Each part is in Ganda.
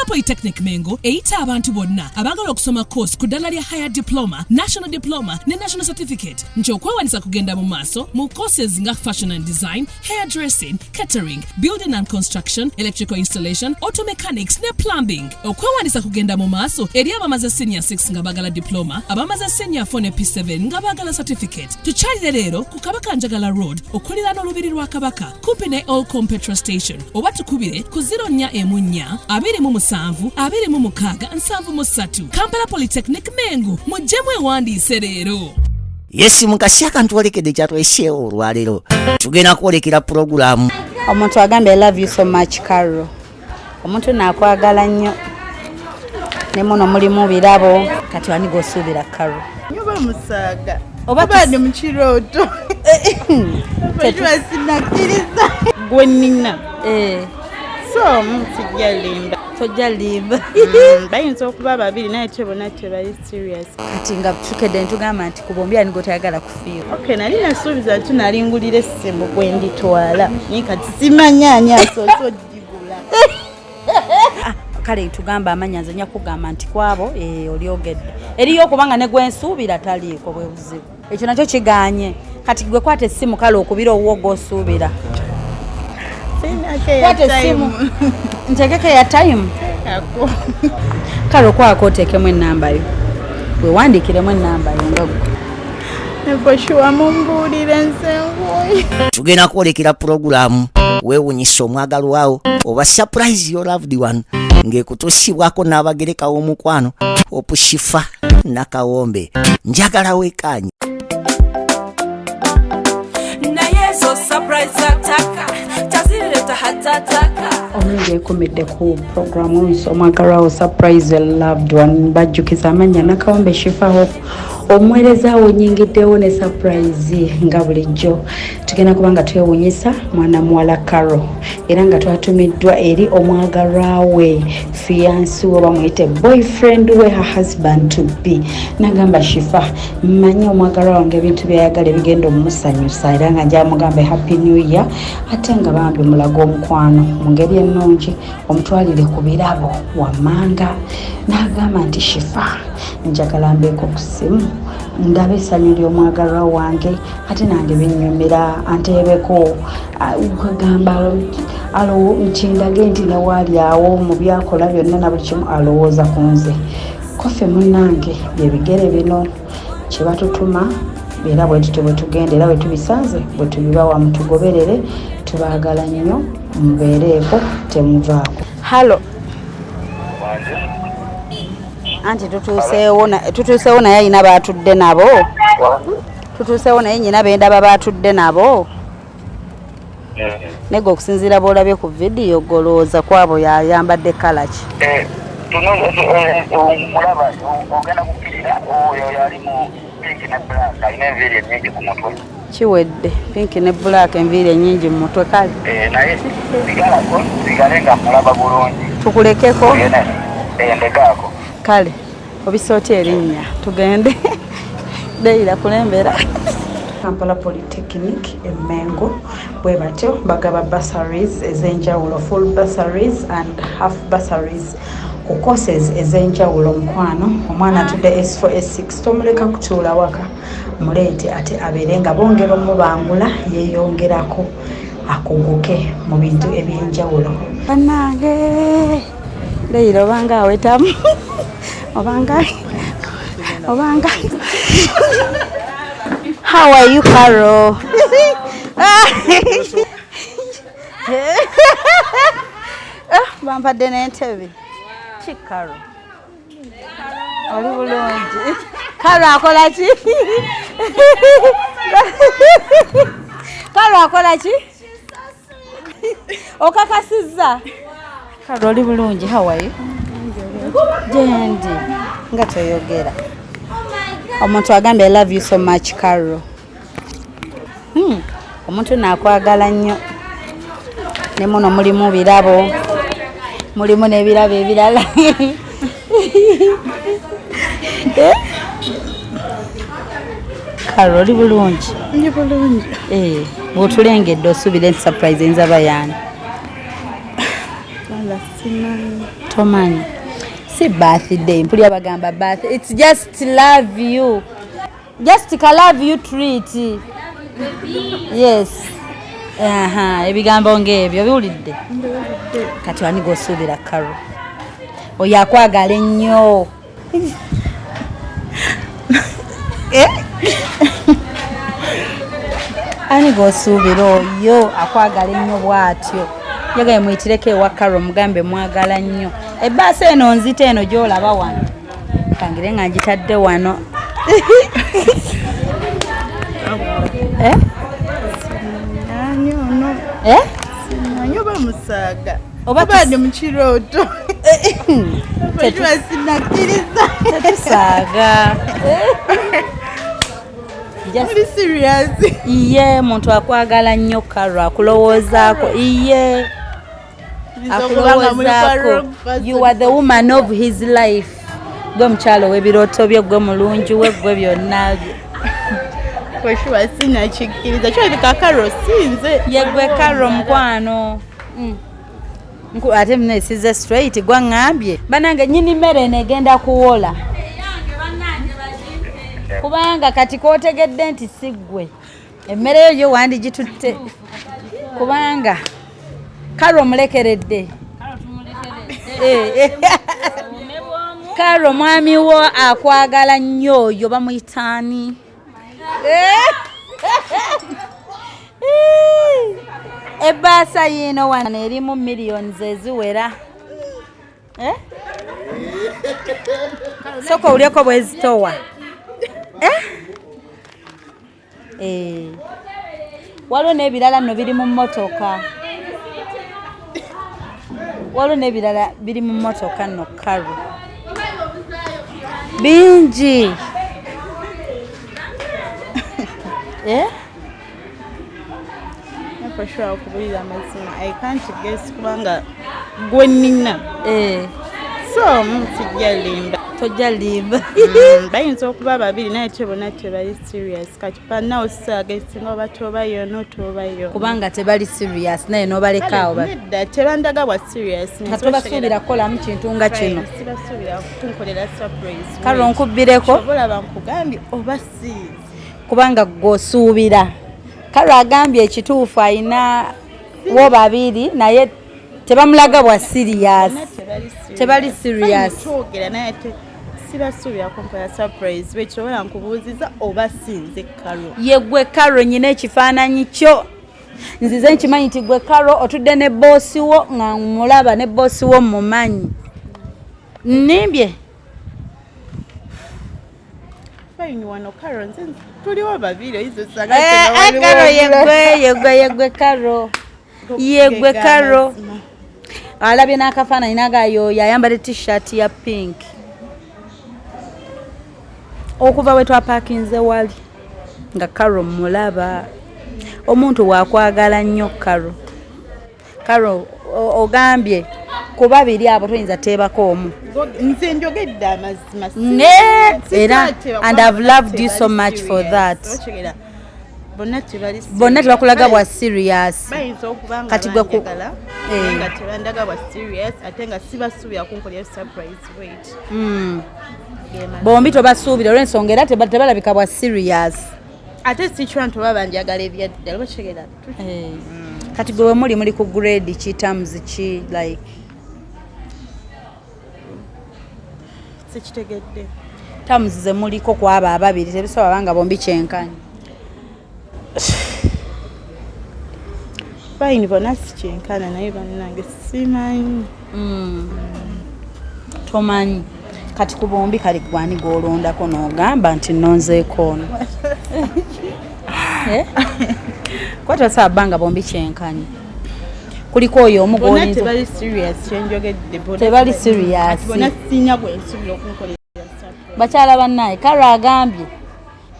Kampala Polytechnic Mengo eyita abantu bonna abagala okusoma course ku ddala lya higher diploma, national diploma ne national certificate nti okwewanisa kugenda mu maaso mu courses nga fashion and design, hairdressing, catering, building and construction, electrical installation, auto mechanics ne plumbing. Okwewanisa kugenda mu maaso eri abamaze senior 6 nga bagala diploma, abamaze senior 4 ne P7 nga bagala certificate. Tukyalire leero ku Kabaka Njagala Road okuliraana olubiri lwa Kabaka kumpi ne Olcom petrol station oba tukubire ku 0414 27 26 73. Kampala Polytechnic Mengo mujjemu ewandiise leero. Essimu kasi akantu olekedde kyatwesyewo olwaleero tugenda kwolekera puroguramu. Omuntu agambye I love you so much Carol. Omuntu nakwagala nnyo ne muno mulimu birabo kati wani gosuubira Carol. Nyoba musaaga oba ndi mu kirooto tetuwasinakiriza gwe nnina so mutijja limba tojja limba bayinza okuba babiri naye tebona tebali serious kati nga tukedde ntugamba nti kubombi ani gotayagala kufiirwa. Okay, nali nasuubiza tunalingulira essimu gwe nditwala naye kati simanyaanya asoose ogigula. Kale tugamba amanya nze nja kugamba nti kwabo olyogedde eriyo okubanga ne gwensuubira taliiko bwe buzibu ekyo nakyo kiganye kati gwe kwata essimu kale okubira owuwo gw'osuubira kwata essimu ntegeke ya time kale okwako oteekemu ennamba yo wewandiikiremu ennamba yo nga gwe neboshuwa mumbuulire nsengoyi. Tugenda kwolekera puroguramu weewunyisa omwagalwawo oba surprise your loved one ng'ekutuusibwako n'abagereka w'omukwano opushifa nakawombe njagala weekanye. Naye zo surprise ataka tazileta hatataka. Omulungi ekomedde ku programu omwagalwawo surprise your loved one bajjukiza amanya nakawombe shifa hope omwerezawo nyingiddewo ne surprise nga bulijjo tugenda kubanga twewunyisa mwana muwala Carol era nga twatumiddwa eri omwagalwawe fiancé oba mwite boyfriend we her husband to be nagamba shifa mmanyi omwagalwa wange ebintu byayagala ebigenda omumusanyusa era nga njamugambe happy new year ate nga bambi mulago omukwano mu ngeri ennungi omutwalire ku birabo wammanga nagamba nti shifa njagala mbeeko ku ssimu ndabe essanyu ly'omwagalwa wange ate nange binnyumira anteebeko kugamba nti ndage nti newaali awo mu byakola byonna na buli kimu alowooza ku nze kofe munnange byebigere bino kye batutuma era bwe tutyo bwe tugenda era bwe tubisanze bwe tubibawa mutugoberere tubaagala nnyo mubeereeko temuvaako. Anti tutuuseewo naye ayina baatudde nabo tutuuseewo naye nyina bendaba baatudde nabo nege okusinziira bw'olabye ku vidiyo golowooza kwabo yayambadde kalaki mulaba ogenda kukkirira oyo yalimu pinki ne black alina enviiri ennyingi ku mutwe kiwedde pinki ne black enviiri ennyingi mu mutwe kale naye sigalako sigale nga mulaba bulungi tukulekeko ndekaako kale obisootya erinnya tugende deyira kulembera. Kampala Polytechnic Mengo bwe batyo bagaba bursaries ez'enjawulo full bursaries and half bursaries ku courses ez'enjawulo mukwano omwana atudde S4 S6 tomuleka kutuula waka muleete ate abeere nga bongera omubangula yeeyongerako akuguke mu bintu eby'enjawulo. Bannange deyira obanga awetamu obanga How are you, Carol? Bampadde n'entebe ki Carol oli bulungi Carol akola ki Carol akola ki okakasizza Carol oli bulungi. How are you? Jendi nga toyogera omuntu agambye I love you so much Carol. Omuntu nakwagala nnyo ne muno mulimu birabo mulimu n'ebirabo ebirala Carol oli bulungi ndi bulungi bw'otulengedde osuubira nti surprise enzaba yani Tomanyi. Si birthday. Mpulira bagamba birthday. It's just love you. Just ka love you treat. Yes. Ebigambo ng'ebyo biwulidde. Kati wani g'osuubira Karo. Oyo akwagala ennyo. Ani g'osuubira oyo akwagala ennyo bw'atyo. Yagaye mwitireko ewa Karo mugambe mwagala nnyo. Ebbaasa eno nzita eno gy'olaba wano. Kangire nga ngitadde wano. Nyoba musaga. Obadde mu kirooto. Tetusaga. Very serious. Iye muntu akwagala nnyo Karo akulowoozaako. Iye akulowoozaako. You are the woman of his life. Gwe mukyalo w'ebirooto bye, gwe mulungi we, gwe byonna bye. Kweshuwa sinakikiriza kyolabika Karo sinze. Ye gwe Karo mukwano. Ate mne size straight gwa ngambye. Banange nyini mmere negenda kuwola. Kubanga kati kootegedde nti siggwe. Emmere yo wandi gitutte. Kubanga Karo mulekeredde. Karo Omwamiwe akwagala nnyo oyo bamuyitaani. Ebbaasa yino wano erimu millions eziwera. Soko ulyeko bwezitowa. Waliwo n'ebirala nno biri mu mmotoka. Waliwo n'ebirala biri mu mmotoka nno Karo. Bingi. For sure okubulira amazima. I can't guess kubanga gwe nina. So mutijja limba. Tojja limba. Bayinza okuba babiri naye tebona tebali serious. Kati panna osaaga esinga batobayo notobayo. Kubanga tebali serious naye nobalekaawo. Nedda tebandaga bwa serious. Katobasuubira kukolamu kintu nga kino. Sibasuubira kunkolera surprise. Karo nkubbireko. Obola bankugambye oba siizi. Kubanga g'osuubira. Karo agambye ekituufu ayina wo babiri naye tebamulaga bwa serious. Tebali serious. Twogera naye sibasuubira kunkola surprise. Bekyobola nkubuuziza oba sinze Karo. Ye gwe Karo nyina ekifaananyi kyo. Nzize nkimanyi nti gwe Karo otudde ne boosi wo nga mulaba ne boosi wo mumanyi. Nnimbye. Fine wano Karo nze tuliwo babiri izo saga Karo yegwe Karo. Yegwe Karo. Alabye n'akafaananyi nagayo yayambala t-shirt ya pink. Okuva we twapakinze wali nga Karo mulaba. Omuntu wakwagala nnyo Karo. Karo ogambye ku babiri abo toyinza teebako omu. Nze njogedde amazima. Era and I've loved you so much for that. Bonna tebakulaga bwa serious. Bayinza okubanga kati gwe ku nga tebandaga bwa serious ate nga sibasuubira kunkolera surprise wait. Bombi tobasuubira olw'ensonga era tebalabika bwa serious. Ate sichwa ntoba banjagala ebyadde olwekigera. Kati gwe muli ku grade ki terms ki like sikitegedde. Terms ze muliko kwaba ababiri tebisoba banga bombi kyenkanyi. Fine bona sikyenkana naye bannange simanyi. Tomanyi. Kati ku bombi kali gwani golondako n'ogamba nti nonzeeko ono. Kwa tosabanga bombi kyenkanyi. Kuliko oyo omu gwolinza. Bona tebali serious kyenjogedde. Tebali serious. Bona sinya bwensuubira okunkolera surprise. Bakyala bannaye Karo agambye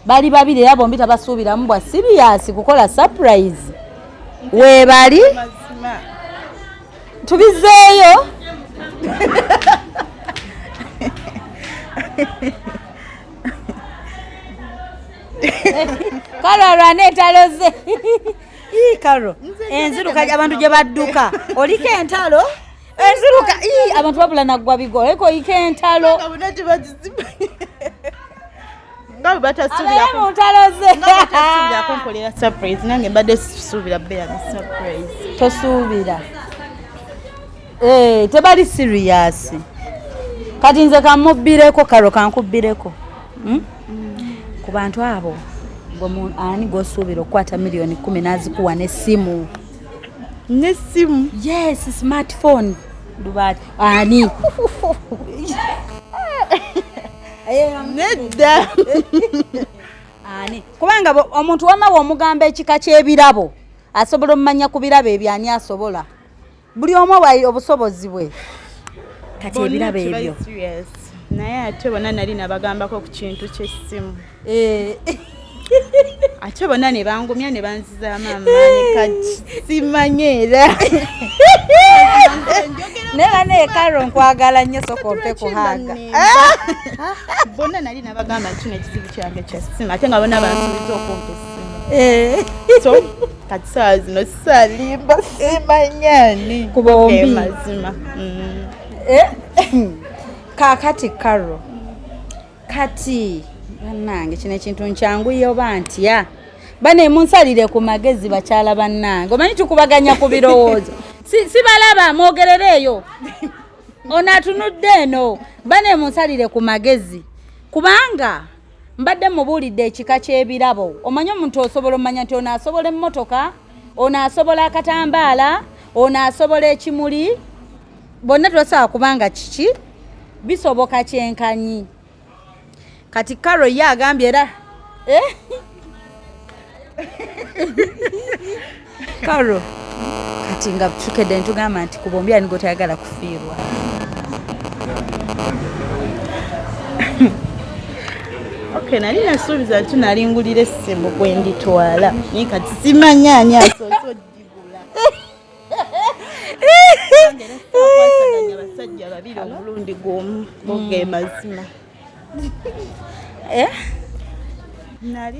bali babiri era bombi tabasuubiramu bwa serious kukola surprise. Weebali tubizeeyo. Karo alwane entalo ze. Karo enziruka abantu gye badduka oliko entalo enziruka abantu babula naggwa bigo eko ikentalo nga batasuubira mu ntalo ze kunkolera surprise nange mbadde suubira beera ne surprise tosuubira tebali serious kati nze kamubbireko karo kankubbireko ku bantu abo ani gwosuubira okukwata miliyoni 10 n'azikuwa n'essimu yes smartphone lubati ani nedda ani kubanga omuntu wamawe omugamba ekika ky'ebirabo asobola omumanya ku birabo ebyo ani asobola buli omu bwa obusobozi bwe kati ebirabo ebyo naye ate bonna nali nabagambako ku kintu ky'essimu ate bonna ne bangumya ne banzizaamu amaanyi kati simanyeera naye Karo nkwagala nnyo sokompe kuhaga bonna nali nabagamba nti kino ekizibu kyange kya ssimu ate nga bonna bansuubiza okumpa essimu so kati saa zino salimba simanyani ku bombi mazima kakati Karo kati bannange kino ekintu nkyanguye oba ntya bane munsalire ku magezi bakyala bannange omanyi tukubaganya ku birowoozo si balaba mwogerereeyo ono atunudde eno bane munsalire ku magezi kubanga mbadde mubuulidde ekika ky'ebirabo omanyi omuntu osobola omanya nti ono asobola emmotoka ono asobola akatambaala ono asobola ekimuli bonna tubasobola kubanga kiki bisoboka kyenkanyi kati Karo ye agambye era Karo kati nga tukedde ntugamba nti ku bombi ani gotayagala kufiirwa okay nali nasuubiza nti nalingulira essimu gwe nditwala naye kati simanyaani asoose odigula kwasaganya abasajja babiri omulundi gumu boge mazima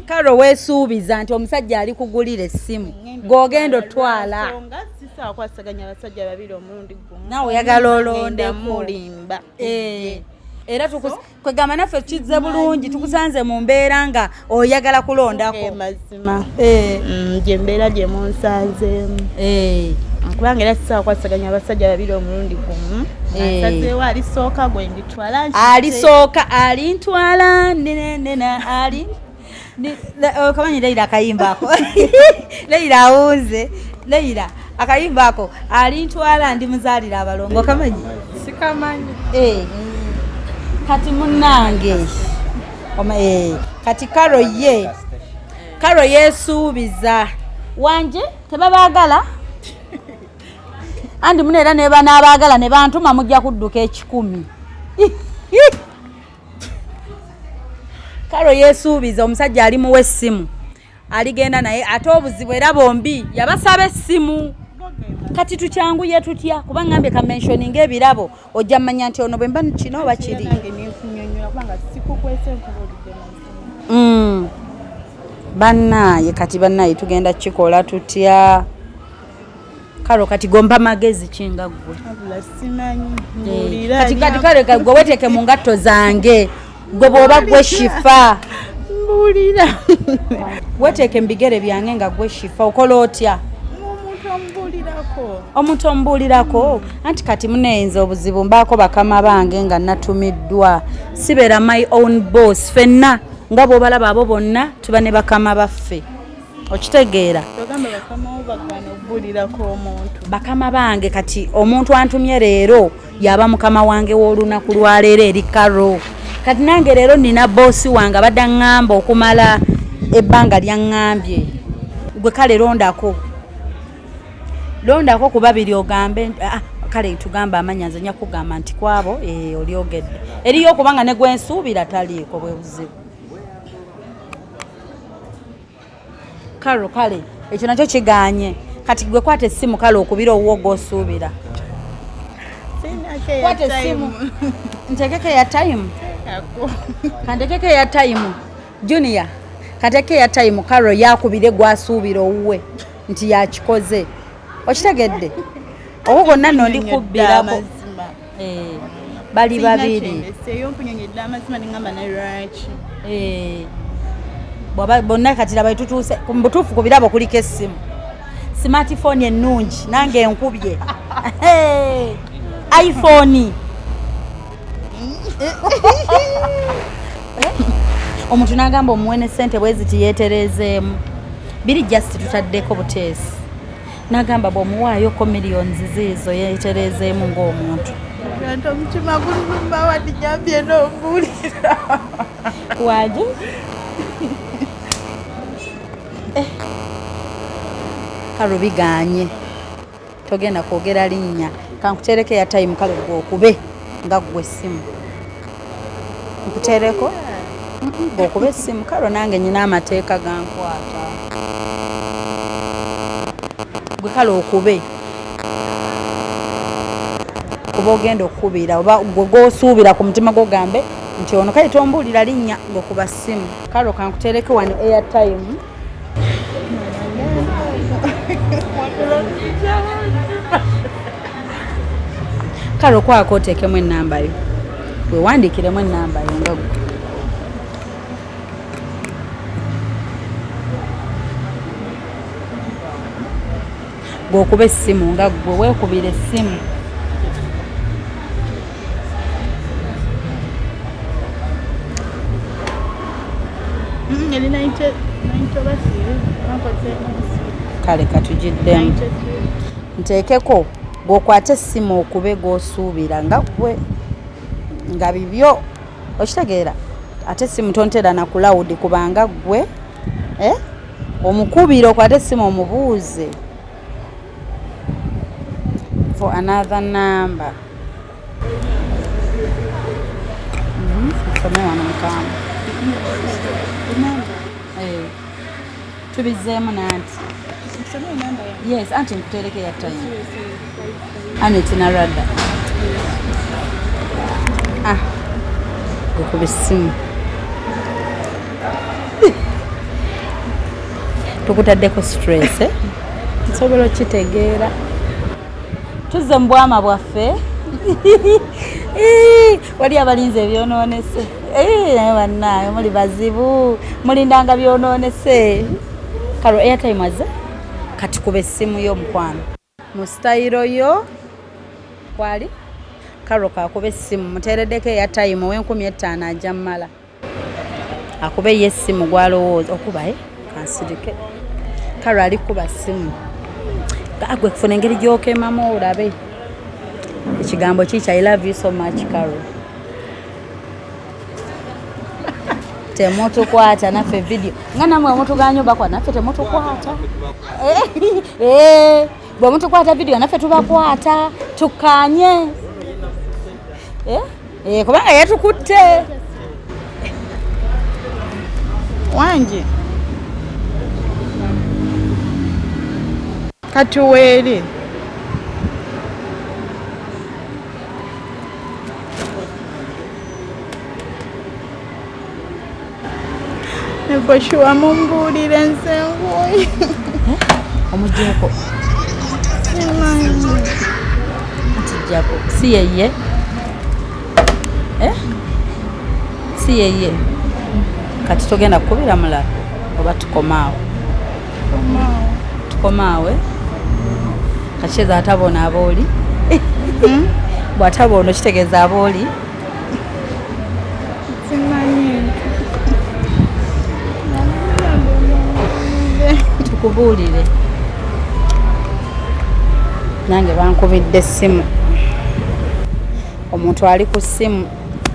Karo weesuubiza nti omusajja ali kugulira essimu g'ogenda otwala nga sisaa kwasaganya abasajja babiri omulundi gumu naawe oyagala olondeko mulimba era kwegamba naffe kizze bulungi tukusanze mu mbeera nga oyagala kulondako mazima gye mbeera gye munsanzeemu kubanga era sisaa kwasaganya abasajja babiri omulundi gumu nasazeewo alisooka gwe nditwala alisooka alintwala nena ali kamanyi Leila akayimba ako Leila awuze Leila akayimba ako alintwala ndi muzaalira abalongo kamanyi sikamanyi kati munnange kati Karo yeesuubiza wanje tebabaagala andi muneera ne banaabaagala ne bantuma mujja kudduka 10 Karo yeesuubiza omusajja ali muwe essimu aligenda naye ate obuzibu era bombi yabasaba essimu kati tukyanguye tutya kuba ngambye kamentioning ebirabo ojja mmanya nti ono bwe mba kino oba kiri bannaye kati bannaye tugenda kikola tutya Karo kati gomba magezi kinga gwe kati kale gwe weteke mu ngatto zange gwe bwoba gwe shifa mbulira weteke mbigere byange nga gwe shifa okola otya omuntu ombuulirako anti kati muneenze obuzibu mbaako bakama bange nga natumiddwa sibeera my own boss fenna nga bw'obalaba abo bonna tuba ne bakama baffe okitegeera bakama bange kati omuntu antumye leero yaba mukama wange w'olunaku lwaleero eri Karo kati nange leero nina boosi wange abadde aŋŋamba okumala ebbanga lyaŋŋambye gwe kale londako ku babiri ogambe kale tugamba amanya nze nja kugamba nti kwabo olyogedde eriyo okubanga ne gwensuubira taliiko bwe buzibu Karo kale ekyo nakyo kiganye kati gwe kwata essimu kale okubira owuwo gw'osuubira kwata essimu ntegeke ya time kantegeke ya time Junior kantegeke ya time Karo yakubire gwasuubira owuwe nti yakikoze okitegedde Owo gonna nno ndikubbirako. Bali babiri. Seyo mpunyonyedde amazima nengamba ne lwaki. Bwaba bonna kati laba tutuuse ku butuufu ku birabo kuliko essimu. Smartphone ennungi nange enkubye. iPhone. Omuntu n'agamba omuwene ssente bweziti yeetereezeemu. Biri just tutaddeko buteesi. N'agamba bw'omuwaayoko millions ziizo yeetereezeemu ng'omuntu. Kanto omutima gulumba wadde nyambye n'ombuulira. Waje? Kalo biganye. Togenda kwogera linnya. Kankutereke ya time kale gw'okube nga ggwe essimu. Nkutereko? Gw'okube essimu kalo nange nyina amateeka gankwata. Gwe kale okube. Kuba ogenda okukubira oba gw'osuubira ku mutima gw'ogambe nti ono kale tombuulira linnya ng'okuba ssimu. Kalo kankutereke wano airtime. Kalo kwako oteekemu ennamba yo. Weewandiikiremu ennamba yo nga gwe. Gw'okuba essimu nga gwe weekubira essimu. Kale katugiddemu. Nteekeko gw'okwata essimu okube gw'osuubira nga gwe nga bibyo okitegeera ate essimu tontera na ku loud kubanga gwe omukubira okwata essimu omubuuze for another number. Nsome wano mukama. Tubizeemu nanti. Yes, anti nkutereke ya time. Aneti na rada. Gukuba essimu. Tukutaddeko stress, nsobola okitegeera. Tuzze mu bwama bwaffe. Wali abalinzi ebyonoonese. Naye bannaawe muli bazibu. Mulindanga byonoonese. Kalo airtime azze. Kati kuba essimu yo mukwano. Mu style yo kwali Kalo kakuba essimu muteereddeko airtime ow'N50 ajja mmala. Akube ye essimu gwalowooza okuba kansirike. Kalo ali kuba ssimu. Gwe kufuna engeri gy'okemamu olabe. Ekigambo kiki I love you so much Kalo. Temutukwata naffe video. Nga namwe omutuganya bakwa naffe temutukwata. Bwe mutukwata video naffe tubakwata. Tukanye. Kubanga yatukutte. Wange. Katuweere. Neboshuwa mumbuulire nsenguye. Omugyeko. Atijjako. Si yeye. Si yeye. Kati togenda kukubira mulala oba tukomaawo. Tukomaawe. Kacheza atabona abooli. Bw'atabona okitegeeza abooli. Tukubuulire. Nange bankubidde essimu. Omuntu ali ku ssimu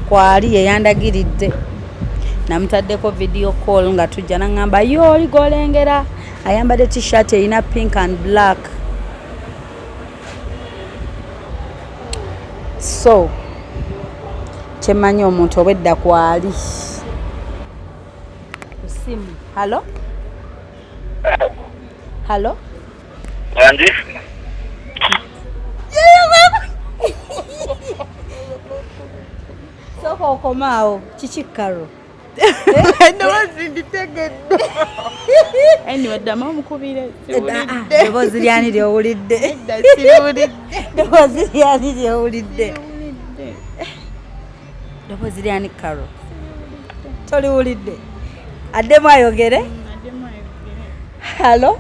kwali yeyandagiridde. Namutaddeko video call nga tujja nangamba yo oli golengera. Ayambadde t-shirt erina pink and black. So kyemanyi omuntu obwedda kwali ku ssimu. Hello? Hello? Andy? Soko okomaawo kiki Karo? Anyway, dama omukubire. Eddoboozi lyani ly'owulidde? Siwulidde. Ddoboozi lyani lyowulidde? Ddoboozi lyani Karo? Toliwulidde? Addemu ayogere? Halo?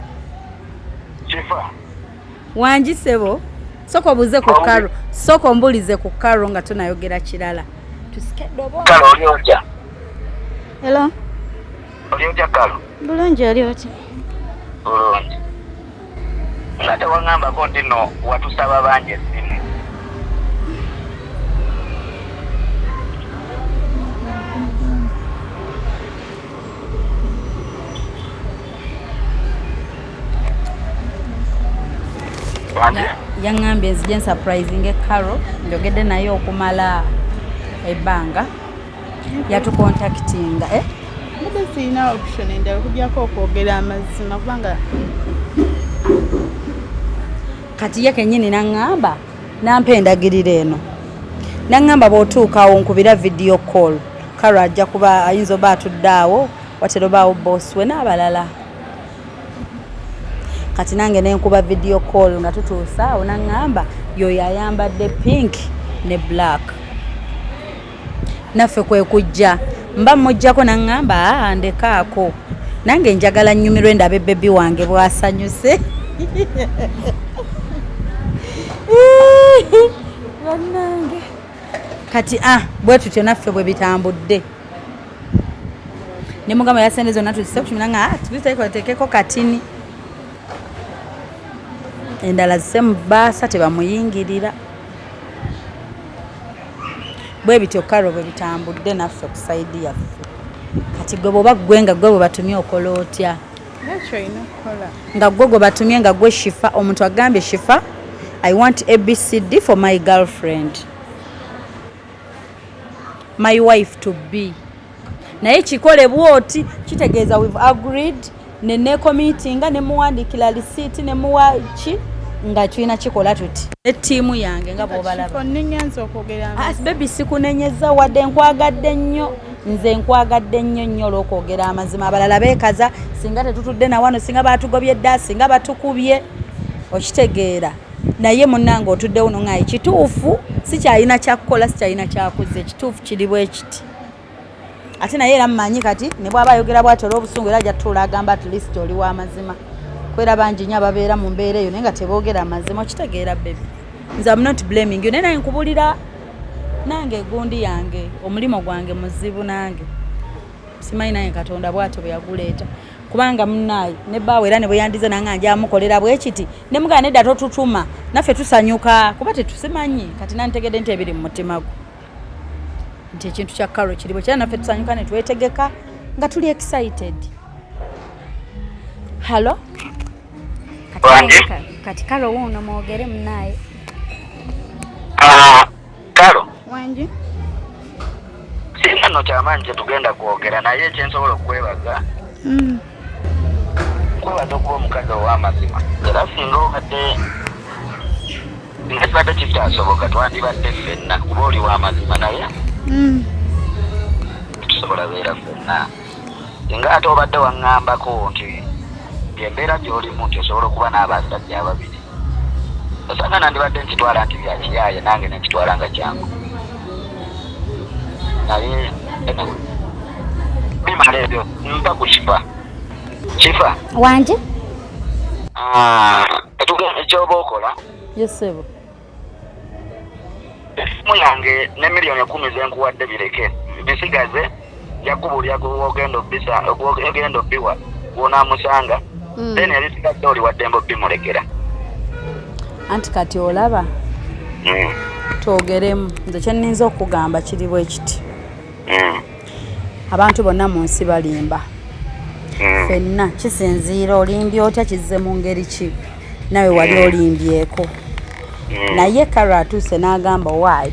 Chifa. Wangi sebo? Soko buze ku Karo. Soko mbulize ku Karo nga tunayogera kirala. Tusike ddoboozi. Kalo olyoja. Hello. Olyoja Kalo. Bulungi oli oti? Bulungi. Nate wangambako nti no watusaba bangi essimu. Yaŋŋambye nzije nsurprising Karo njogedde naye okumala ebbanga yatukontakitinga Mbadde sirina option endala okugyako okwogera amazima kubanga kati ye kennyini naŋŋamba nampa endagiriro eno naŋŋamba bw'otuukawo nkubira video call Karo ajja kuba ayinza oba atudde awo watera obaawo boss we n'abalala kati nange nenkuba video call nga tutuusa awo naŋŋamba yoyo ayambadde pink ne black naffe kwe kujja mba mmujjako naŋŋamba ndekaako nange njagala nnyumirwe ndabe bebi wange bw'asanyuse bannange kati bwe tutyo naffe bwe bitambudde ne mugamba yasente zonna tuzise ku kiminanga tubiteekeko katini endala zise mu bbaasa tebamuyingirira bwe bityo Karo bwe bitambudde naffe ku sayidi yaffe kati gwe bwoba ggwe nga gwe bwe batumye okola otya nga gwe gwe batumye nga gwe Shifa omuntu agambye Shifa I want ABCD for my girlfriend my wife to be naye kikole bwoti kitegeeza we've agreed ne committinga ne muwandikira receipt ne muwachi nga twina kikola tuti ne tiimu yange nga bw'obalaba baby sikunenyeza wadde nkwagadde nnyo nze nkwagadde nnyo olw'okwogera amazima abalala beekaza singa tetutudde na wano singa baatugobye dda singa batukubye okitegeera naye munnange otudde uno ngaayi kituufu sikyalina kyakukola sikyalina kyakuze kituufu kiri bwe kiti ate naye era mmanyi kati ne bw'aba ayogera bw'ati olw'obusungu era ajja tutuula agamba at least oli w'amazima kwera bangi nnyo ababeera mu mbeera eyo naye nga teboogera amazima okitegeera bebi nze I'm not blaming you naye naye nkubulira nange egundi yange omulimo gwange muzibu nange simanyi naye Katonda bw'atyo bwe yaguleeta kubanga munnaayi ne bbaawe era ne bwe yandize nange nja amukolera bwe kiti ne mugana nedda totutuma naffe tusanyuka kuba tetusimanyi kati nantegedde nti ebiri mu mutima gwo nti ekintu kya Karo kiri bwe kira naffe tusanyuka ne twetegeka nga tuli excited. Halo? Kati Karo wuno mwogere munnaaye. Karo? Wangi? Singa no kyamanyi tugenda kwogera naye ekyensobola okwebaza. Kwebaza okuba omukazi ow'amazima. Era singa obadde nga kibadde kitasoboka twandibadde ffenna kuba oli w'amazima naye. Tusobola beera ffenna. Singa ate obadde waŋŋambako nti embeera gy'olimu nti osobola okuba n'abasajja ababiri. Osanga nandibadde nkitwala nti bya kiyaaye nange nekitwala nga kyangu. Naye bimala ebyo mpa ku Shifa. Shifa? Wangi? Ekyoba okola? Yesebo. Essimu yange ne miliyoni 10 zenkuwadde bireke. Bisigaze yakubulya ogenda obbiwa bw'onaamusanga. Then ebisigadde oli wadde mbobimulekera. Anti kati olaba? Twogeremu. Nze kye nninza okugamba kiri bwe kiti. Abantu bonna mu nsi balimba. Ffenna kisinziira olimbye otya kizze mu ngeri ki nawe wali olimbyeko. Naye Karo atuuse n'agamba waayi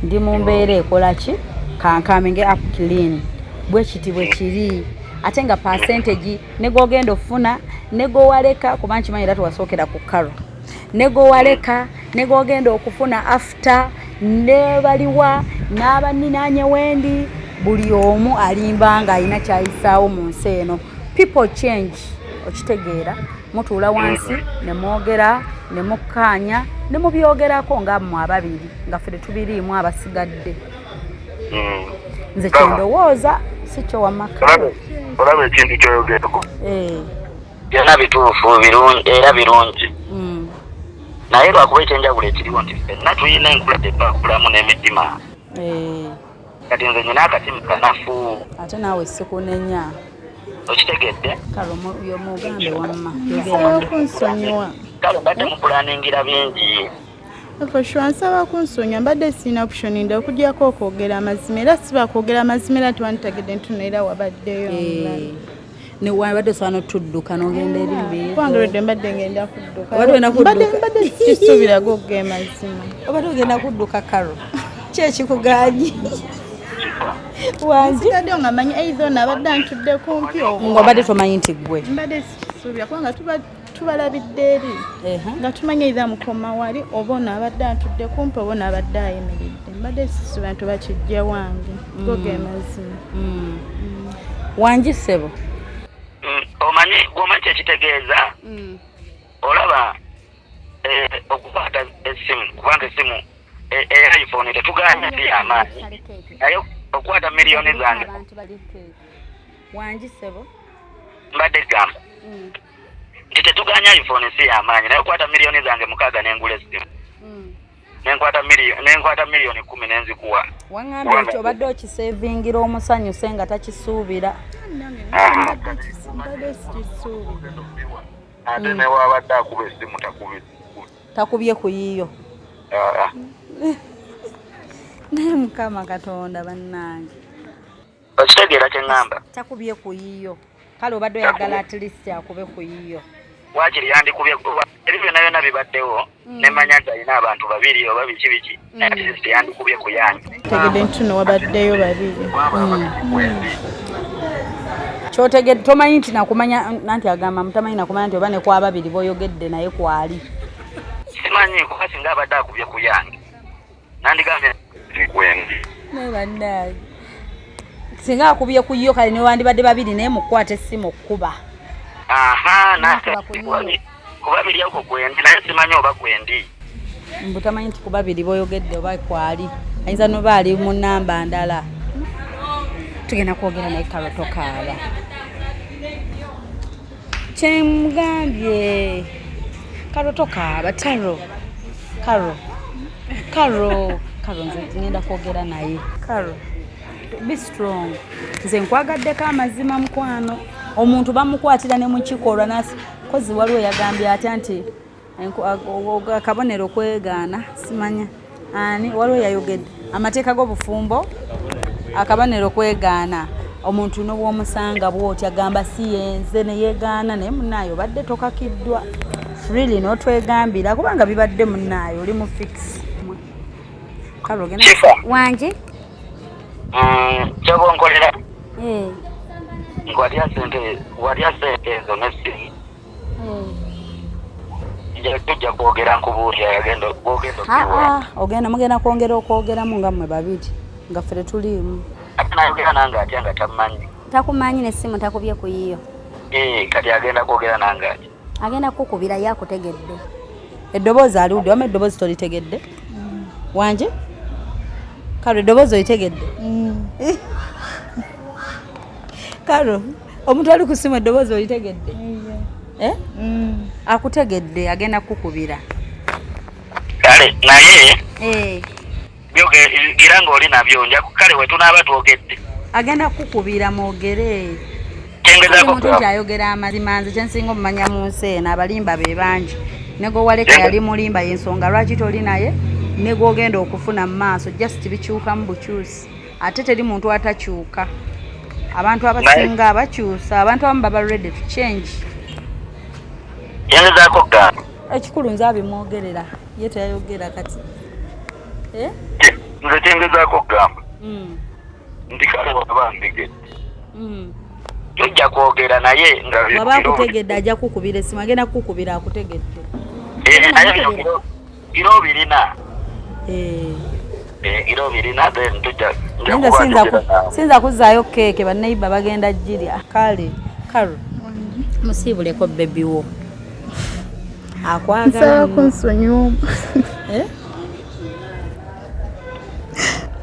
ndi mu mbeera ekola ki kankaminge up clean bwe kiti bwe kiri ate nga percentage negogenda ofuna negowaleka kuba nkimanyi era tuwasookera ku Karo negowaleka negogenda okufuna after ne baliwa n'abanninaanye wendi buli omu alimba nga alina kyayisaawo mu nsi eno. People change okitegeera mutuula wansi ne mwogera ne mukkaanya ne mubyogerako nga mmwe ababiri nga ffe tubiriimu abasigadde. Nze kyendowooza si kyo wamaka. Olaba ekintu kyoyogerako. Byonna bituufu birungi era birungi. Naye lwakuba ekyenjawulo ekiriwo nti ffenna tulina enkulade pakulamu n'emitima. Kati nze nyina akatimu kanafu. Ate naawe sikunenya. Okitegedde? Kalo yo mugambe wamma. Nsaba kunsonyiwa. Kale mbadde mupulaningira bingi. Foshwa nsaba kunsonyiwa mbadde sirina optioninda okugyako okwogera amazima era siba kwogera amazima era tiwanditegedde ntuno era wabaddeyo. Ne wabadde osobola n'otudduka n'ogenda eri mbiiri. Kwangeredde mbadde ngenda kudduka. Mbadde kisuubirago okugenda mazima. Obadde ogenda kudduka Karo. Ki ekikugaanyi? Wangi sigadde nga manyi either nabadde antudde kumpi ng'obadde tomanyi nti ggwe. Mbadde sikisuubira kubanga tubalabidde eri nga tumanyi either mukoma wali oba onaabadde antudde kumpi oba onaabadde ayimiridde. Mbadde sisuubira nti bakijja wange goge mazima. Wangi ssebo omanyi gw'omanyi ekitegeeza olaba okukwata essimu kubanga essimu eya iPhone tetugaanya si amaanyi naye okukwata miliyoni zange wangi ssebo mbadde gamba nti tetugaanya iPhone si amaanyi naye okukwata miliyoni zange 6 n'engula essimu nenkwata miliyoni 10 nenzikuwa waŋŋambye ekyo obadde okisevingira omusanyuse nga takisuubira. Ate ne wabadde akuba essimu takubye ku yiyo. Naye Mukama Katonda bannange okitegeera kye ŋŋamba takubye ku yiyo. Kale obadde oyagala at least akube ku yiyo. Waakiri yandikubye eri byonna byonna bibaddewo nemanya nti alina abantu babiri oba biki at least yandikubye ku yange. Tegedde ntuno wabaddeyo babiri. Kyotegedde tomanyi nti nakumanya nanti agamba mutamanyi nakumanya nti oba ne kwa babiri boyogedde naye kwali. Simanyi kuba singa abadde akubye ku yange nandigambye kwendi. Naye bannange singa akubye ku yo kale ne wandibadde babiri naye mukwata essimu okkuba. Kuba biri ako kwendi naye simanyi oba kwendi. Mbutamanyi nti kuba biri boyogedde oba kwali. Ayinza noba ali mu nnamba ndala. Tugenda kwogera naye Karo tokaaba. Kyemugambye Karo tokaaba Taro. Karo nze ngenda kwogera naye. Karo be strong. Nze nkwagadde amazima mukwano. Omuntu bamukwatira ne mukikolwa nasi kozi waliwo yagambye atya nti akabonero kwegaana simanya ani waliwo yayogedde amateeka g'obufumbo akabonero kwegaana omuntu n'obwomusanga bw'oti agamba si yenze ne yeegaana naye munnaayo obadde tokakiddwa freely n'otwegambira kubanga bibadde munnaayo oli mu fix Kalo gena wangi kyoba onkolera walya sente ezo nessimu tujja kwogera nkubuulira yagenda ogenda mugenda kwongera okwogeramu nga mmwe babiri nga ffe tetuliimu ate nayogera nange atya nga tamanyi takumanyi n'essimu takubye ku yiyo kati agenda kwogera nange atya agenda kukubira ye akutegedde eddoboozi aliwudde wama eddoboozi tolitegedde wangi Karo eddoboozi olitegedde Karo omuntu ali ku ssimu eddoboozi olitegedde akutegedde agenda kukubira kale naye byogira ng'oli nabyo kale we tunaaba twogedde agenda kukubira mwogere omuntu kyayogera amazima nze kyensinga omumanya mu nsi eno abalimba be bangi negowaleka yali mulimba yensonga lwaki toli naye negwogenda okufuna mu maaso just bikyukamu bukyusi ate teri muntu atakyuka abantu abasinga abakyusa abantu abamu baba ready to change yengezaako gamba ekikulu nze abimwogerera ye teyayogera kati nze kyengezaako gamba ndi kale waba ndigedde tujja kwogera naye nga waba akutegedde ajja kukubira essimu agenda kukubira akutegedde naye biro birina biro birina then tujja sinza kuzaayo keeke banneiba bagenda jirya kale Karo musiibuleko bebi wo akwagala kunsonyiwa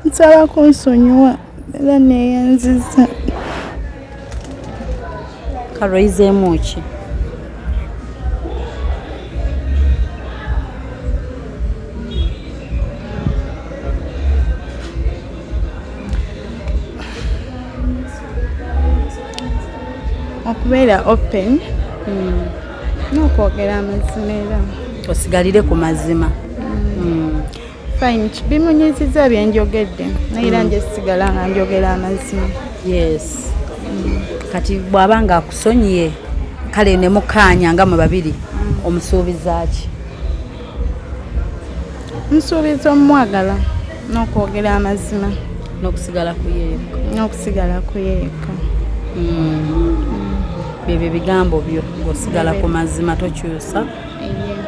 nsaba kunsonyiwa era neeyanziza karoyizeemu ki okubeera open n'okwogera amazima era osigalire ku mazima fine bimunyiziza byenjogedde naye era nje sigala nga njogera amazima yes kati bw'aba nga akusonyiye kale ne mukaanya nga mu babiri omusuubiza ki nsuubiza omumwagala n'okwogera amazima n'okusigala ku yeeka byebyo bigambo byo ng'osigala ku mazima tokyusa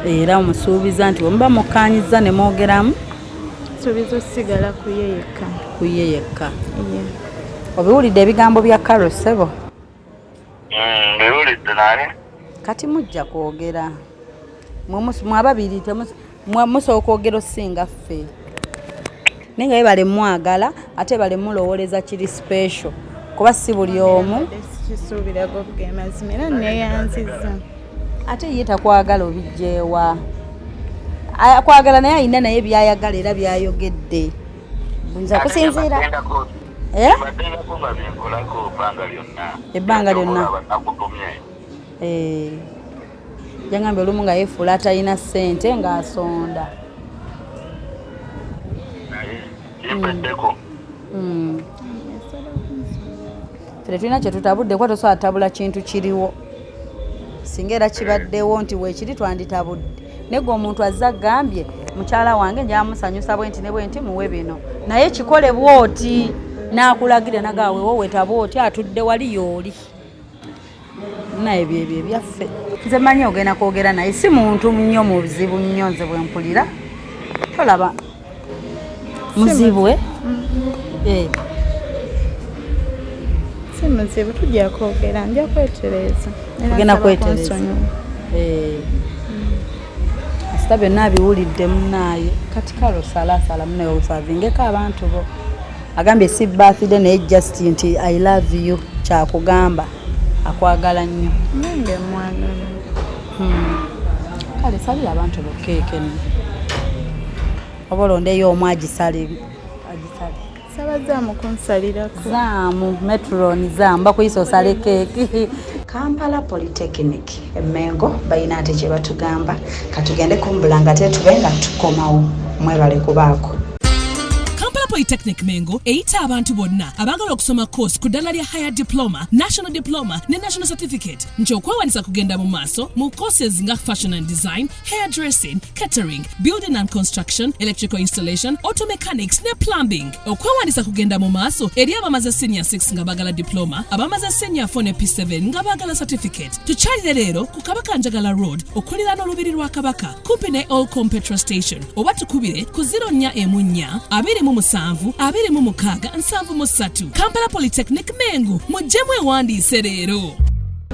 era omusuubiza nti omuba mukkaanyiza ne mwogeramu nsuubiza osigala ku ye yekka obiwulidde ebigambo bya Carol Sebo biwulidde naye kati mujja kwogera mwababiri musooka kwogera osinga ffe naye nga ye balemwagala ate balemulowoleza kiri special kuba si buli omu kisuubirago kugemazima era neeyanziza ate ye takwagala obijjeewa akwagala naye alina naye byayagala era byayogedde buyinza kusinziira ebbanga lyonna jangambye olumu nga yefuula atalina ssente ng'asonda fere tulina kyetutabudde kuba tosobola tabula kintu kiriwo singa era kibaddewo nti weekiri twanditabudde naye gwe omuntu azza gambye mukyala wange njamusanyusa bwenti ne bwenti muwe bino naye kikole bwoti n'akulagira nagaawewo wetaba oti atudde wali yooli naye byebyo ebyaffe nze manyi ogenda kwogera naye si muntu nnyo muzibu nnyo nze bwe mpulira tolaba muzibwe si muzibu tujja kwogera nja kwetereza ogenda kwetereza asita byonna biwulidde munaaye kati kalo salasala munaye osavingeko abantu bo agambye si birthday naye just nti I love you kyakugamba akwagala nnyo nange mwagala kale salira abantu bokeeke oba olondeyo omu agisale saba zaamu kunsalirako zaamu metron zaamu bakuyisa osale keeki Kampala Polytechnic Emmengo balina ate kye batugamba katugende kumbulanga ate tube nga tukomawo mwebale kubaako Polytechnic Mengo eyita abantu bonna abagala okusoma course ku ddala lya higher diploma, national diploma ne national certificate nti okwewanisa kugenda mu maaso mu courses nga fashion and design, hairdressing, catering, building and construction, electrical installation, auto mechanics ne plumbing. Okwewanisa kugenda mu maaso eri abamaze senior 6 nga bagala diploma, abamaze senior 4 ne P7 nga bagala certificate. Tukyalire leero ku Kabaka Njagala Road okuliraana olubiri lwa Kabaka kumpi ne Olcom petrol station oba tukubire ku 0414 27 26 Kampala Polytechnic Mengo mujjemu ewandiise leero.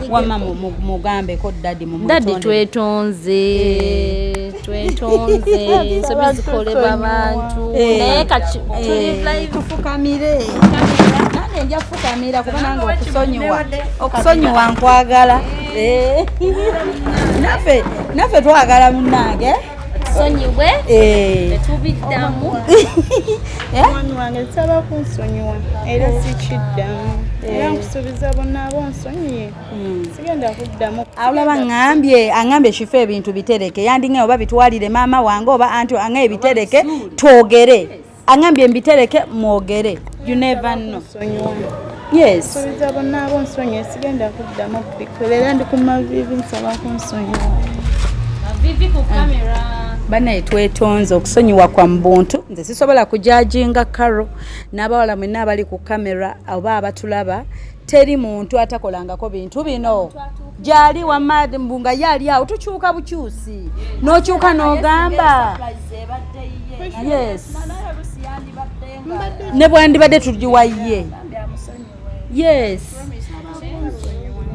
Wama mugambeko dadi mu dadi twetonze nsobi zikolebwa abantu naye tuli live tufukamire nange nja kufukamira kuba nange okusonyiwa nkwagala naffe twagala munnange sonyiwe tetubiddamu omwami wange nsaba kunsonyiwa era sikiddamu era nkusuubiza bonna abonsonyiye sigenda kuddamu alaba aŋambye kifo ebintu bitereke yandinga oba bitwalire maama wange oba anti aŋa ebitereke twogere aŋambye mbitereke mwogere you never know yes nkusuubiza bonna abonsonyiye sigenda kuddamu kubikola era ndi ku mavivi nsaba kunsonyiwa mavivi ku kamera banaye twetonze okusonyiwa kwa mbuntu nze sisobola kujajinga Carol n'abawala mwenna abali ku kamera oba abatulaba teri muntu atakolangako bintu bino gyali wamadi mbunga yali awo tukyuka bukyusi n'okyuka n'ogamba yes ne bwandibadde tugiwaye yes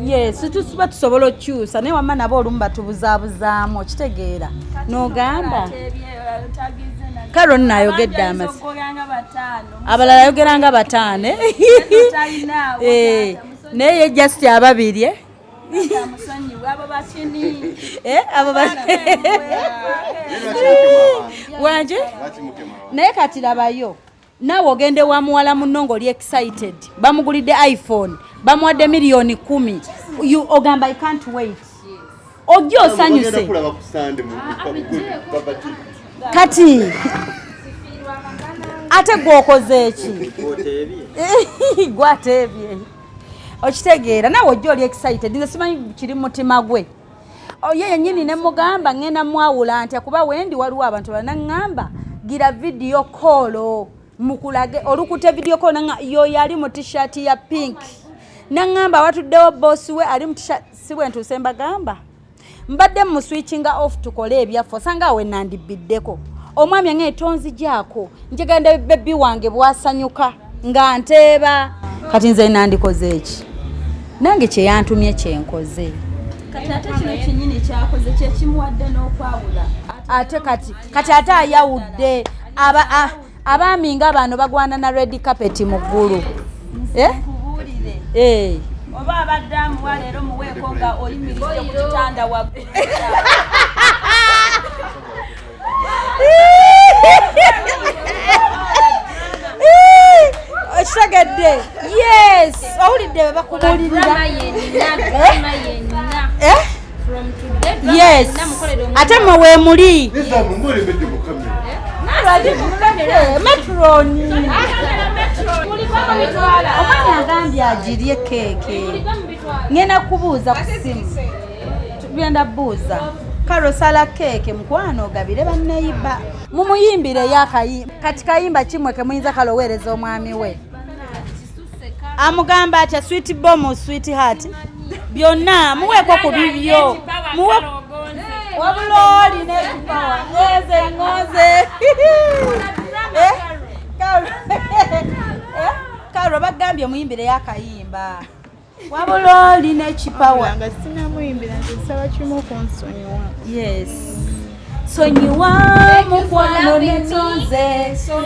yes tusuba tusobola okyusa naye wamma nabo olumu batubuzabuzaamu okitegeera n'ogamba karo nayogedde amasi abalala yogeranga bataano naye just ababiri wanje naye kati labayo naawe ogende wa muwala munno ng'oli excited bamugulidde iPhone bamuwadde miliyoni 10 ogamba I can't wait ojja osanyuse kati ate gwokoze eki gwateebye okitegeera naawe ojja oli excited nze simanyi kiri mutima gwe ye yennyini ne mugamba ngenda mwawula nti kuba wendi waliwo abantu banaŋŋamba gira video call mukulage olukute video call yo yali mu t-shirt ya pink naŋŋamba watuddewo boss we ali mu t-shirt siwe ntuuse mbagamba mbadde mu switchinga off tukole ebyaffe osanga awe nandibiddeko omwami yange etonzi gyako njegende bebi wange bwasanyuka nga nteeba kati nze nandikoze eki nange kye yantumye kyenkoze kati ate kino kinyini kyakoze kye kimuwadde n'okwawula ate kati ate ayawudde abaami nga bano bagwana na red carpet mu ggulu oba abadde amuwa leero muweeko nga oyimiridde ku kitanda waggulu okitegedde yes owulidde bakubulirira yes ate mwe weemuli metroni omwami agambye agirye keeke ngenda kubuuza ku simu tugenda buuza karo sala keeke mukwano ogabire banneyiba mumuyimbire yakayimba kati kayimba kimwe kemuyinza kaloweereza omwami we amugamba atya sweet bomb sweet heart byonna muweeko ku bibyo wabuloli nekipawa ngoze karo bagambye muyimbire yakayimba wabuloli nekipawa nga sinamuyimbira nsaba kimu kunsonyiwa yes sonyiwa mukwano netonze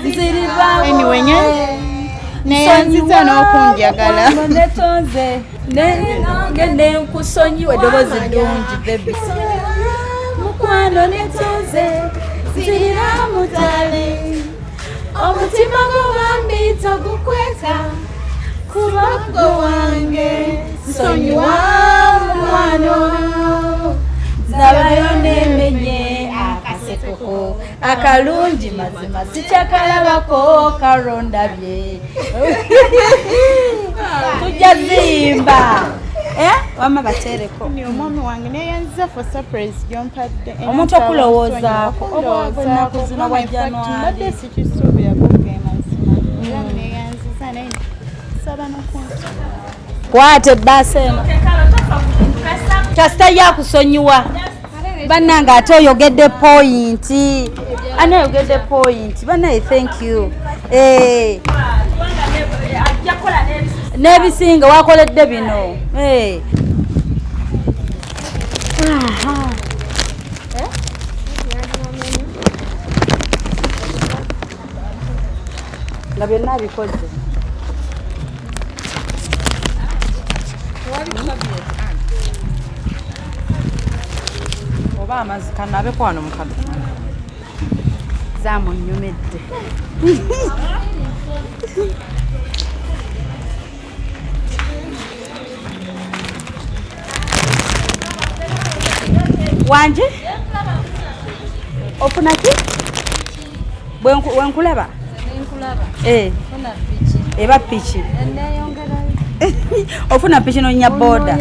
nziriba anyway neyanziza n'okunjagala netonze ngende nkusonyiwa eddoboozi ddungi bebi mukwano netonze nzirira mutale omutima gw'obambi togukweka kubago wange nsonyiwa mukwano zabayo nemenye akasekoko akalungi mazima sikyakalabako kalondabye tujja zimba wama batereko ni omwami wange neyanziza for surprise gyompadde omuntu okulowoozaako oba ennaku zino bwa January mbadde sikisuubira kugenda nsima era neyanziza naye saba n'okunsonyiwa kwate basi eno kasita yakusonyiwa bannange ate oyogedde point ani oyogedde point bannaye thank you n'ebisinga wakoledde bino nga byonna bikoze oba amazzi kanabe kwano mukaga zamunyumidde wanje ofuna ki wenkulaba eba piki ofuna piki nonya boda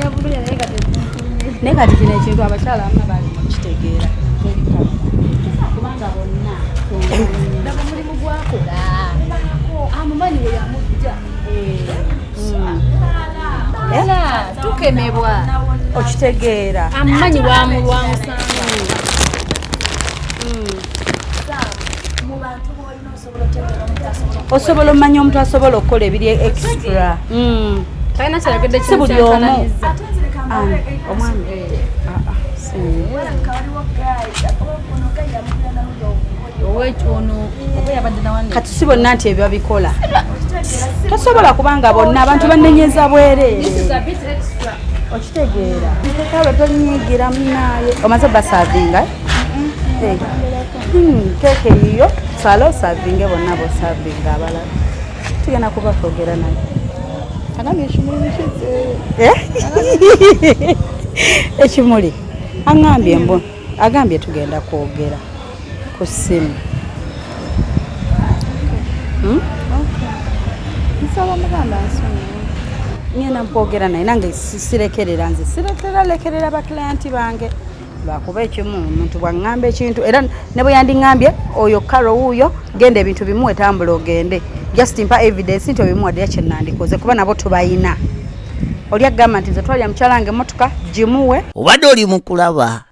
naye kati kino ekintu abakyala ama bali mukitegeera kubanga bonna ndaba mulimu gwakola amumanyi we yamujja tukemebwa okitegeera amumanyi wamulwamusango osobola omanya omuntu asobola okukola ebiri extra talina kyalagedde si buli omu Omwami. Kati si bonna nti ebyo babikola. Tosobola kubanga bonna abantu bannenyeza bwereere. Okitegeera. Kale tonyigira munaaye. Omaze basavinga? Keke yiyo. Salo savinge bonna bo savinga abalala. Tugenda kuba kwogera naye. Agambye ekimuli kize. Ekimuli. Agambye tugenda kwogera ku ssimu. Nsaba mugamba nsonyiwa. Ngenda mpogera naye nange sirekerera nze lekerera baklayenti bange lwakuba ekimu omuntu bwaŋŋamba ekintu era ne bwe yandiŋŋambye oyo karo wuuyo genda ebintu bimu etambula ogende just mpa evidence nti obimuwadde yakyenandikoze kuba nabo tubayina oli agamba nti nze twalya mukyalange emmotoka gimuwe obadde oli mu kulaba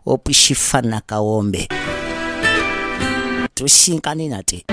Opushifa Nakawombe tusinkane nate